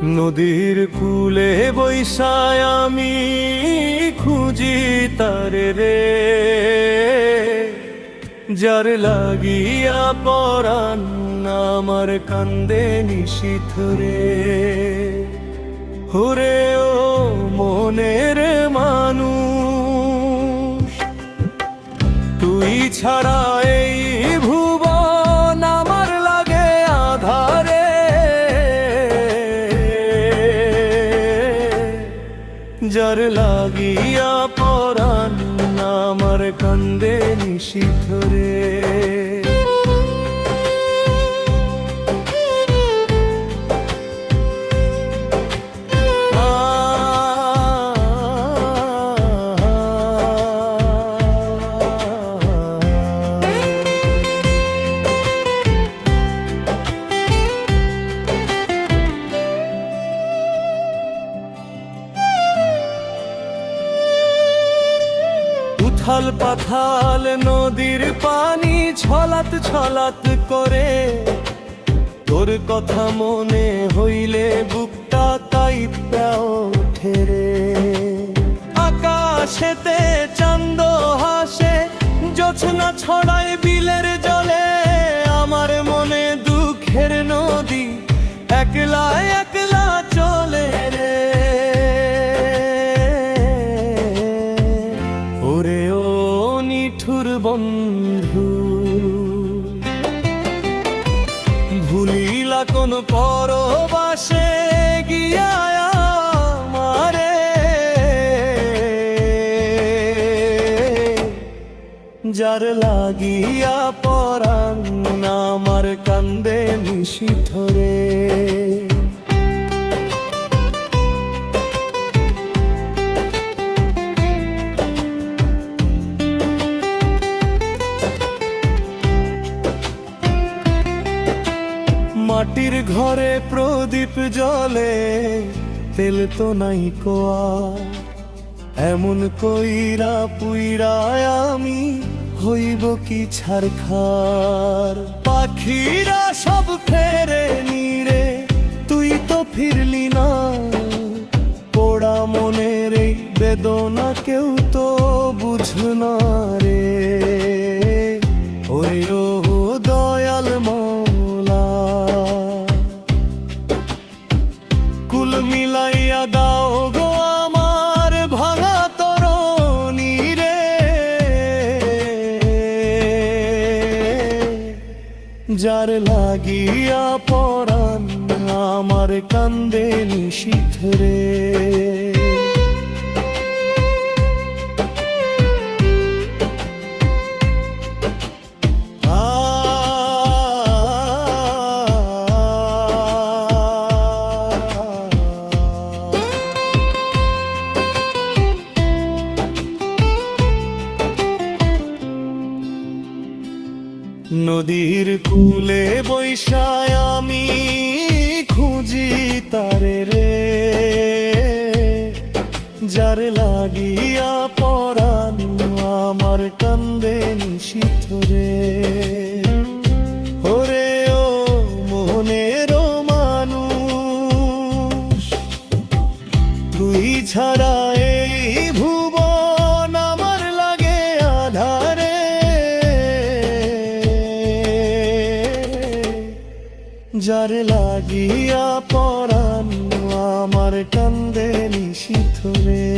নদীর কূলে বৈশায় আমি খুঁজি তারে রে, যার লাগিয়া পরাণ আমার কান্দে নিশীথ রে। ওরে ও মনের মানুষ, তুই ছাড়া এই ভুবন আমার লাগে আধারে। যার লাগিয়া পরাণ আমার কান্দে নিশীথ রে। উথাল পাথাল নদীর পানি ছলাত ছলাত করে, তোর কথা মনে হইলে বুকটা কাঁইপা ওঠে রে। আকাশেতে চাঁদ হাসে, জোছনা ছড়ায় বিলের জলে, আমার মনে দুঃখের নদী একলা একলা চলে রে। ওরে ও নিঠুর বন্ধু, ভুলিলা কোন পরবাসে গিয়া আমারে। যার লাগিয়া পরাণ আমার কান্দে নিশীথ রে। মাটির ঘরে প্রদীপ জ্বলে, তেল তো নাই কোয়া, এমন কইরা পুইরা আমি হইব কি ছারখার। পাখিরা সব ফেরে নিরে, তুই তো ফিরলি না, পোড়া মনের এই বেদনা কেউ তো বুঝল না রে। ওরে ও দয়াল মওলা, কুল মিলাইয়া দাও গো আমার ভাঙা তরণী রে। যার লাগিয়া পরাণ আমার কান্দে নিশীথ রে। নদীর কূলে বৈশায় আমি খুঁজি তারে রে, যার লাগিয়া পরাণ আমার কান্দে নিশীথ রে। ওরে ও মনের মানুষ, তুই ছাড়া এই ভুবন আমার লাগে আধারে। যার লাগিয়া পরাণ আমার কান্দে নিশীথ রে।